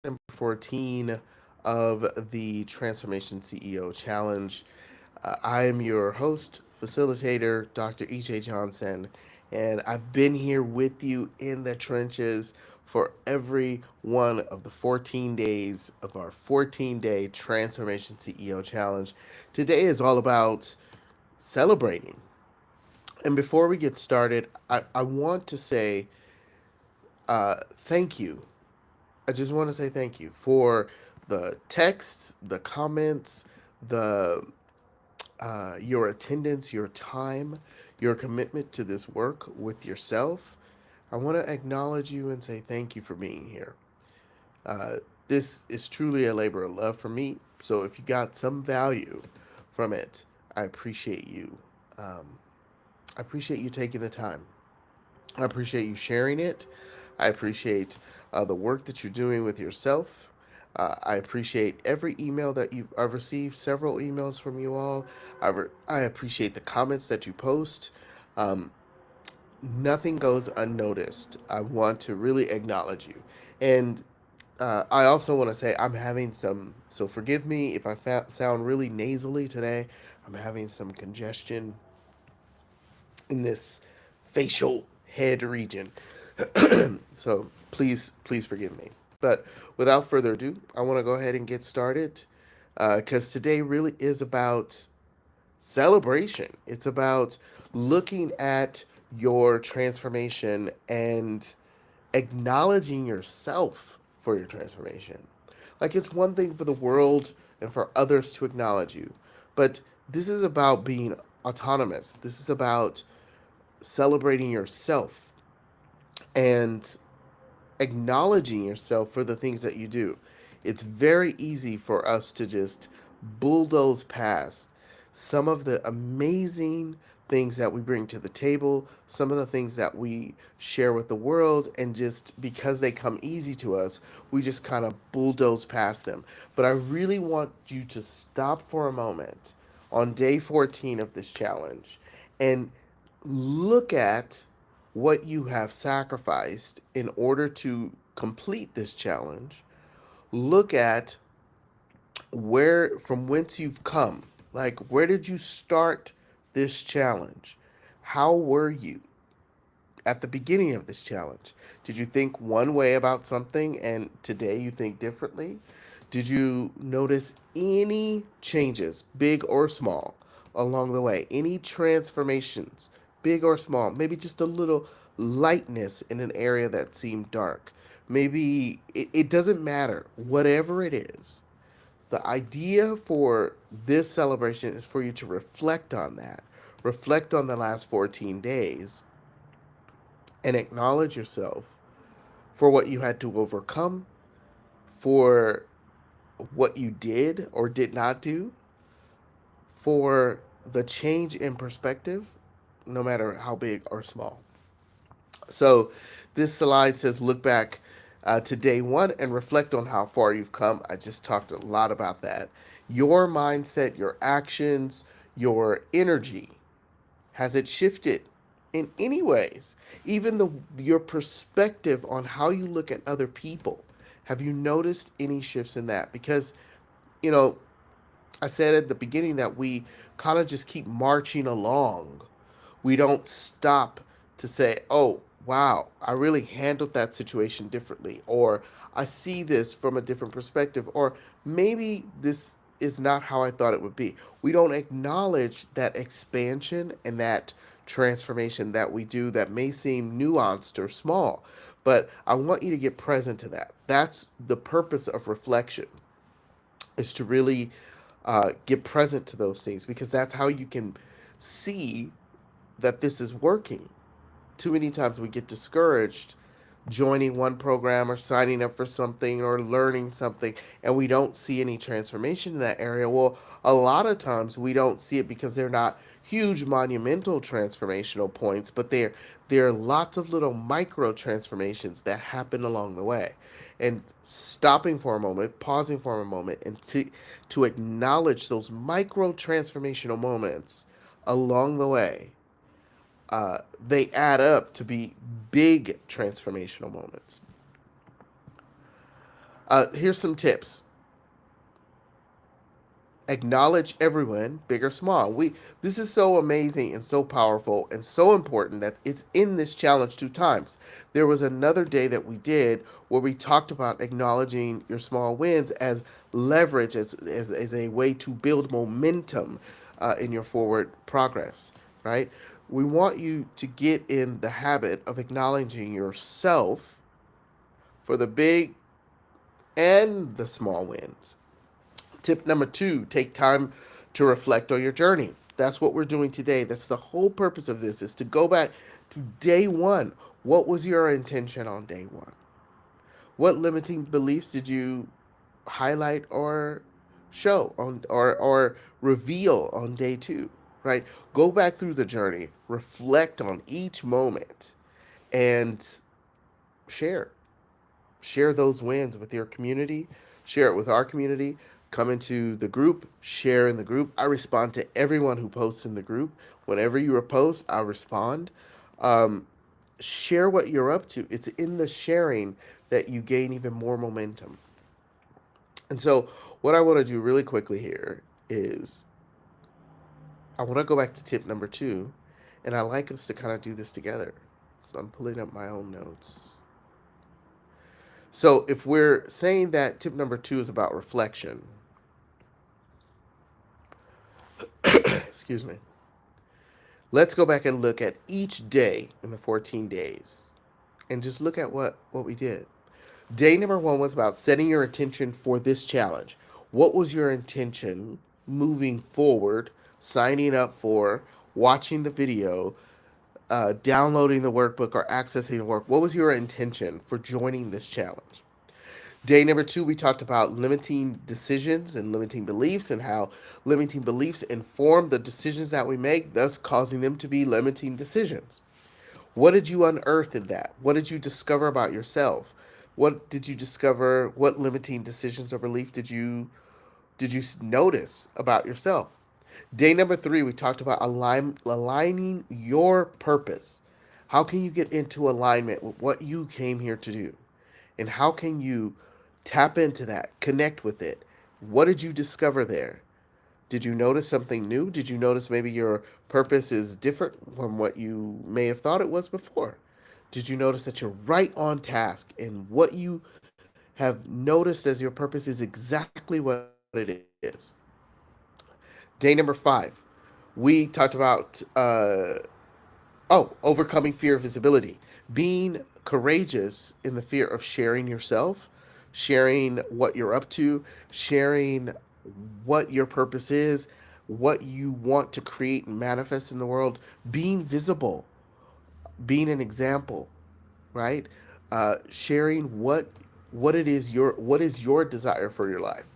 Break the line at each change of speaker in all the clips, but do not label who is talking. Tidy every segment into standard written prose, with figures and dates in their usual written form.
number 14 of the Transformation CEO Challenge. I am your host, facilitator, Dr. EJ Johnson, and I've been here with you in the trenches for every one of the 14 days of our 14-day Transformation CEO Challenge. Today is all about celebrating. And before we get started, I want to say thank you. I just want to say thank you for the texts, the comments, the your attendance, your time, your commitment to this work with yourself. I want to acknowledge you and say thank you for being here. Uh, this is truly a labor of love for me. So if you got some value from it, I appreciate you. Um, I appreciate you taking the time. I appreciate you sharing it. I appreciate the work that you're doing with yourself. I appreciate every email that I've received, several emails from you all. I appreciate the comments that you post. Um, Nothing goes unnoticed. I want to really acknowledge you. And I also want to say I'm having some, so forgive me if I sound really nasally today. I'm having some congestion in this facial head region. So please forgive me. But without further ado, I want to go ahead and get started because today really is about celebration. It's about looking at your transformation and acknowledging yourself for your transformation. Like it's one thing for the world and for others to acknowledge you, but this is about being autonomous. This is about celebrating yourself and acknowledging yourself for the things that you do. It's very easy for us to just bulldoze past some of the amazing things that we bring to the table, some of the things that we share with the world, and just because they come easy to us, we just kind of bulldoze past them. But I really want you to stop for a moment on day 14 of this challenge and look at what you have sacrificed in order to complete this challenge. Look at where from whence you've come. Like, where did you start this challenge? How were you at the beginning of this challenge? Did you think one way about something and today you think differently? Did you notice any changes, big or small, along the way? Any transformations, big or small? Maybe just a little lightness in an area that seemed dark. Maybe it doesn't matter, whatever it is. The idea for this celebration is for you to reflect on that. Reflect on the last 14 days and acknowledge yourself for what you had to overcome, for what you did or did not do, for the change in perspective, no matter how big or small. So, this slide says look back to day one and reflect on how far you've come. I just talked a lot about that. Your mindset, your actions, your energy, has it shifted in any ways? Even your perspective on how you look at other people. Have you noticed any shifts in that? Because, you know, I said at the beginning that we kind of just keep marching along. We don't stop to say, oh, wow, I really handled that situation differently, or I see this from a different perspective, or maybe this is not how I thought it would be. We don't acknowledge that expansion and that transformation that we do that may seem nuanced or small. But I want you to get present to that. That's the purpose of reflection, is to really get present to those things because that's how you can see that this is working. Too many times we get discouraged joining one program or signing up for something or learning something and we don't see any transformation in that area. Well, a lot of times we don't see it because they're not huge monumental transformational points, but there are lots of little micro transformations that happen along the way. And stopping for a moment, pausing for a moment, and to acknowledge those micro transformational moments along the way, they add up to be big transformational moments. Here's some tips. Acknowledge everyone, big or small. We This is so amazing and so powerful and so important that it's in this challenge 2 times. There was another day that we did where we talked about acknowledging your small wins as leverage, as a way to build momentum in your forward progress, right? We want you to get in the habit of acknowledging yourself for the big and the small wins. Tip number 2, take time to reflect on your journey. That's what we're doing today. That's the whole purpose of this, is to go back to day 1. What was your intention on day 1? What limiting beliefs did you highlight or show on, or reveal on day 2, right? Go back through the journey, reflect on each moment, and share those wins with your community, share it with our community. Come into the group, share in the group. I respond to everyone who posts in the group. Whenever you post, I respond. um, Share what you're up to. It's in the sharing that you gain even more momentum. And so what I want to do really quickly here is I want to go back to tip number 2, and I like us to kind of do this together. So I'm pulling up my own notes. So if we're saying that tip number 2 is about reflection, excuse me, let's go back and look at each day in the 14 days and just look at what we did. Day number 1 was about setting your intention for this challenge. What was your intention moving forward, signing up for, watching the video, downloading the workbook, or accessing the work? What was your intention for joining this challenge? Day number 2, we talked about limiting decisions and limiting beliefs, and how limiting beliefs inform the decisions that we make, thus causing them to be limiting decisions. What did you unearth in that? What did you discover about yourself? What did you discover? What limiting decisions or belief did you notice about yourself? Day number 3, we talked about aligning your purpose. How can you get into alignment with what you came here to do? And how can you tap into that, connect with it? What did you discover there? Did you notice something new? Did you notice maybe your purpose is different from what you may have thought it was before? Did you notice that you're right on task and what you have noticed as your purpose is exactly what it is? Day number 5, we talked about overcoming fear of visibility, being courageous in the fear of sharing yourself, sharing what you're up to, sharing what your purpose is, what you want to create and manifest in the world, being visible, being an example, right? Sharing what is your desire for your life.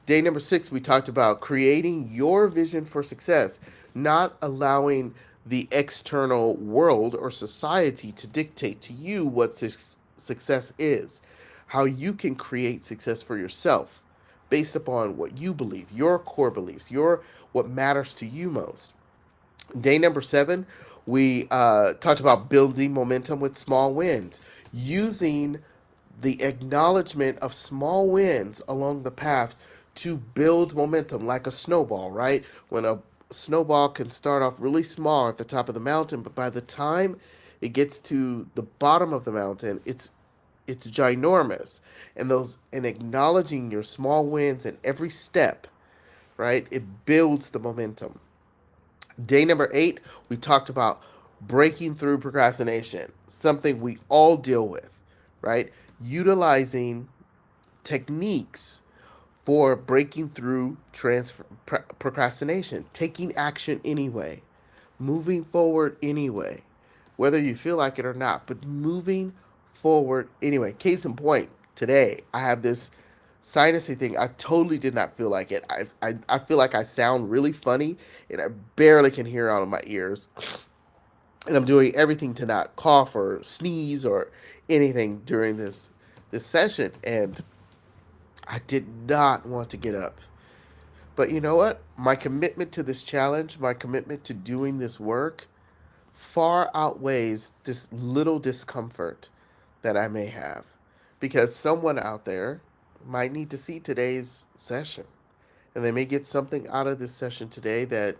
Day number 6, we talked about creating your vision for success, not allowing the external world or society to dictate to you what success is, how you can create success for yourself based upon what you believe, your core beliefs, your what matters to you most. Day number 7, we talked about building momentum with small wins, using the acknowledgement of small wins along the path to build momentum like a snowball, right? When a snowball can start off really small at the top of the mountain, but by the time it gets to the bottom of the mountain, it's ginormous. And acknowledging your small wins in every step, right? It builds the momentum. Day number 8, we talked about breaking through procrastination, something we all deal with, right? Utilizing techniques for breaking through procrastination, taking action anyway, moving forward anyway, whether you feel like it or not, but moving forward anyway. Case in point, today I have this sinusy thing. I totally did not feel like it. I feel like I sound really funny and I barely can hear out of my ears. And I'm doing everything to not cough or sneeze or anything during this session. And I did not want to get up. But you know what? My commitment to this challenge, my commitment to doing this work far outweighs this little discomfort that I may have. Because someone out there might need to see today's session. And they may get something out of this session today that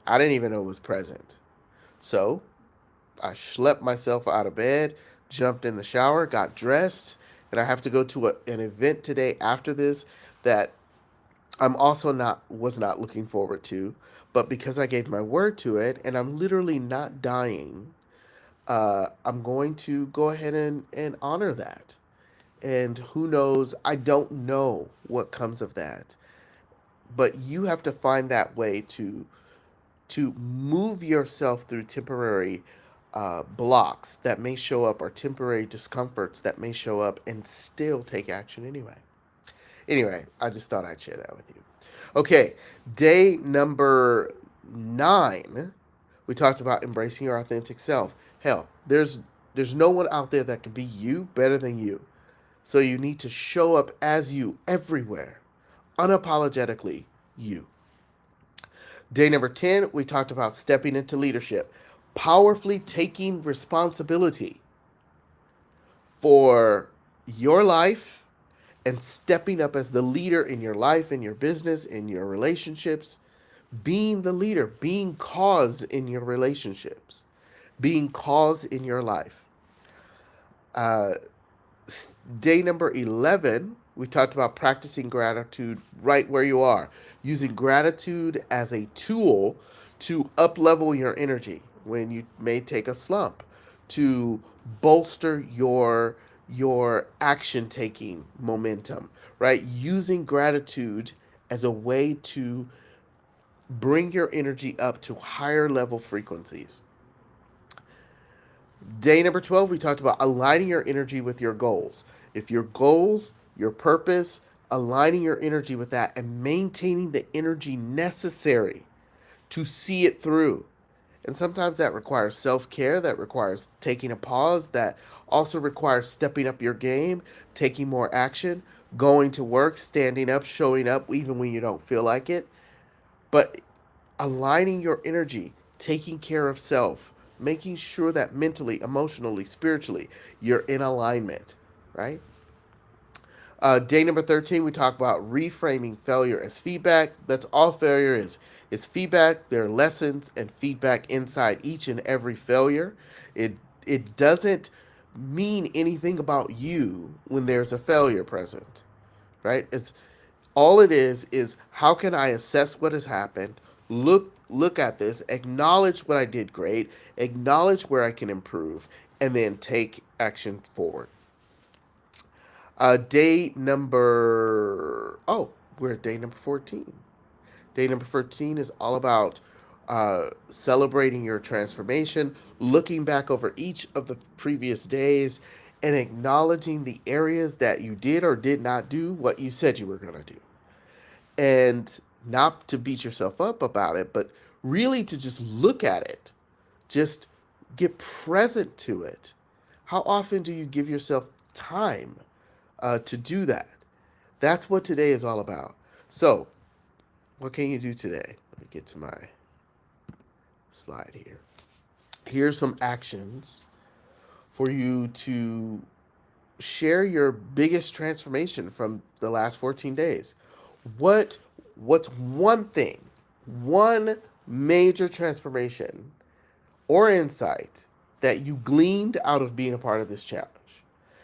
I didn't even know was present. So I schlepped myself out of bed, jumped in the shower, got dressed, and I have to go to an event today after this that I'm also not looking forward to. But because I gave my word to it, and I'm literally not dying, I'm going to go ahead and honor that. And who knows? I don't know what comes of that. But you have to find that way to move yourself through temporary blocks that may show up, or temporary discomforts that may show up, and still take action anyway. Anyway, I just thought I'd share that with you. Okay, day number 9, we talked about embracing your authentic self. Hell, there's no one out there that can be you better than you. So you need to show up as you everywhere, unapologetically you. Day number 10, we talked about stepping into leadership, powerfully taking responsibility for your life and stepping up as the leader in your life, in your business, in your relationships, being the leader, being cause in your relationships, being cause in your life. Uh, Day number 11, we talked about practicing gratitude right where you are, using gratitude as a tool to up level your energy when you may take a slump, to bolster your action taking momentum, right? Using gratitude as a way to bring your energy up to higher level frequencies. Day number 12, we talked about aligning your energy with your goals. If your goals, your purpose, aligning your energy with that and maintaining the energy necessary to see it through. And sometimes that requires self care, that requires taking a pause, that also requires stepping up your game, taking more action, going to work, standing up, showing up even when you don't feel like it. But aligning your energy, taking care of self, making sure that mentally, emotionally, spiritually, you're in alignment, right? Day number 13, we talk about reframing failure as feedback. That's all failure is. It's feedback. There are lessons and feedback inside each and every failure. It it doesn't mean anything about you when there's a failure present, right? It's all it is how can I assess what has happened, look at this, acknowledge what I did great, acknowledge where I can improve, and then take action forward. Day number oh, we're at day number 14. Day number 14 is all about celebrating your transformation, looking back over each of the previous days, and acknowledging the areas that you did or did not do what you said you were going to do. And not to beat yourself up about it, but really to just look at it, just get present to it. How often do you give yourself time to do that? That's what today is all about. So, what can you do today? Let me get to my slide here. Here's some actions for you to share your biggest transformation from the last 14 days. What what's one thing, one major transformation or insight that you gleaned out of being a part of this challenge?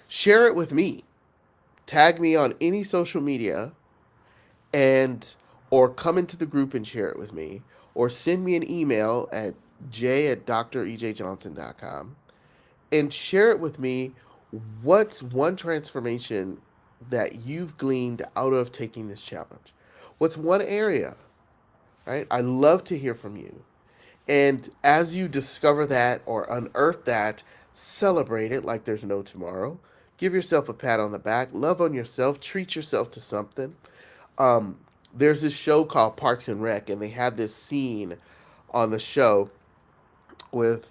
Share it with me. Tag me on any social media, and or come into the group and share it with me, or send me an email at j@drejjohnson.com and share it with me. What's one transformation that you've gleaned out of taking this challenge? What's one area, right? I love to hear from you. And as you discover that or unearth that, celebrate it like there's no tomorrow. Give yourself a pat on the back, love on yourself, treat yourself to something. Um, there's this show called Parks and Rec, and they had this scene on the show with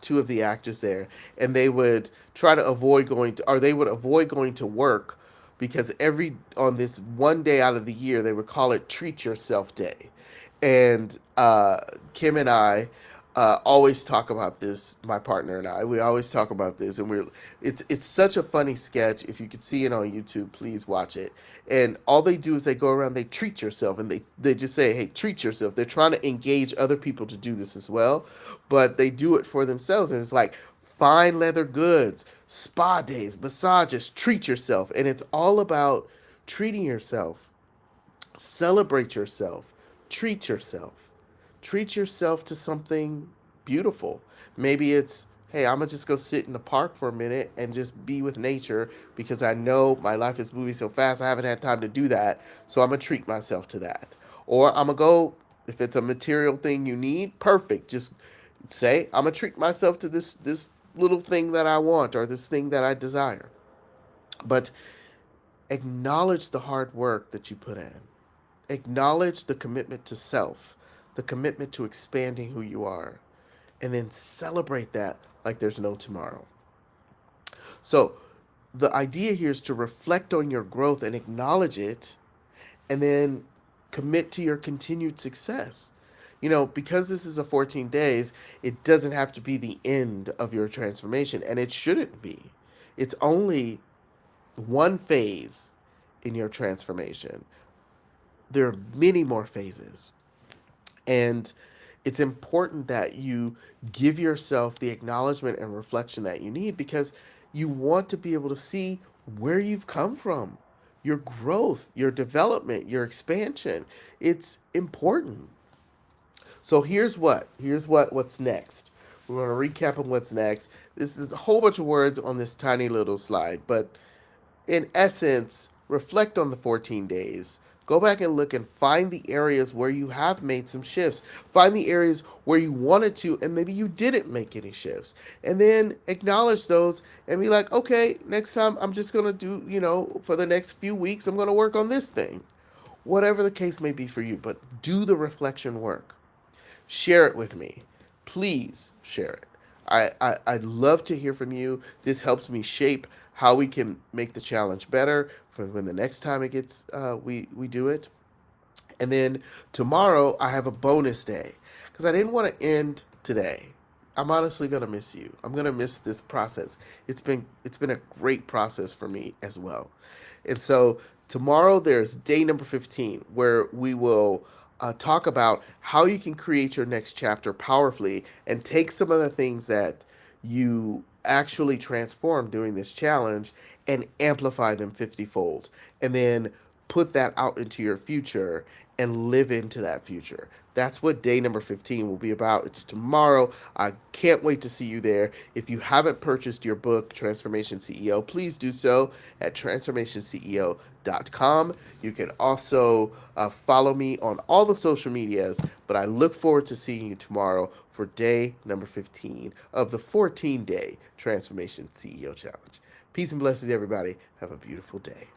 two of the actors there, and they would try to avoid going to, or they would avoid going to work because every on this one day out of the year they would call it Treat Yourself Day, and Kim and I. always talk about this. My partner and I, we always talk about this, and it's such a funny sketch. If you could see it on YouTube, please watch it. And all they do is they go around, they treat yourself, and they just say, "Hey, treat yourself." They're trying to engage other people to do this as well, but they do it for themselves, and it's like fine leather goods, spa days, massages, treat yourself, and it's all about treating yourself. Celebrate yourself. Treat yourself. Treat yourself to something beautiful. Maybe it's, hey, I'm going to just go sit in the park for a minute and just be with nature because I know my life is moving so fast. I haven't had time to do that. So I'm going to treat myself to that. Or I'm going to go, if it's a material thing you need, perfect. Just say, I'm going to treat myself to this little thing that I want or this thing that I desire. But acknowledge the hard work that you put in. Acknowledge the commitment to self, the commitment to expanding who you are, and then celebrate that like there's no tomorrow. So, the idea here is to reflect on your growth and acknowledge it, and then commit to your continued success. Because this is a 14 days, it doesn't have to be the end of your transformation, and it shouldn't be. It's only one phase in your transformation. There are many more phases. And it's important that you give yourself the acknowledgement and reflection that you need because you want to be able to see where you've come from, your growth, your development, your expansion. It's important. So what's next. We're going to recap on what's next. This is a whole bunch of words on this tiny little slide, but in essence, reflect on the 14 days. Go back and look and find the areas where you have made some shifts. Find the areas where you wanted to and maybe you didn't make any shifts. And then acknowledge those and be like, okay, next time I'm just going to do, for the next few weeks, I'm going to work on this thing. Whatever the case may be for you, but do the reflection work. Share it with me. Please share it. I'd love to hear from you. This helps me shape how we can make the challenge better for when the next time it gets we do it. And then tomorrow I have a bonus day because I didn't want to end today. I'm honestly gonna miss you. I'm gonna miss this process. It's been a great process for me as well. And so tomorrow there's day number 15 where we will talk about how you can create your next chapter powerfully and take some of the things that you actually transform during this challenge and amplify them 50 fold. And then put that out into your future and live into that future. That's what day number 15 will be about. It's tomorrow. I can't wait to see you there. If you haven't purchased your book, Transformation CEO, please do so at transformationceo.com. You can also follow me on all the social medias, but I look forward to seeing you tomorrow for day number 15 of the 14-day Transformation CEO Challenge. Peace and blessings, everybody. Have a beautiful day.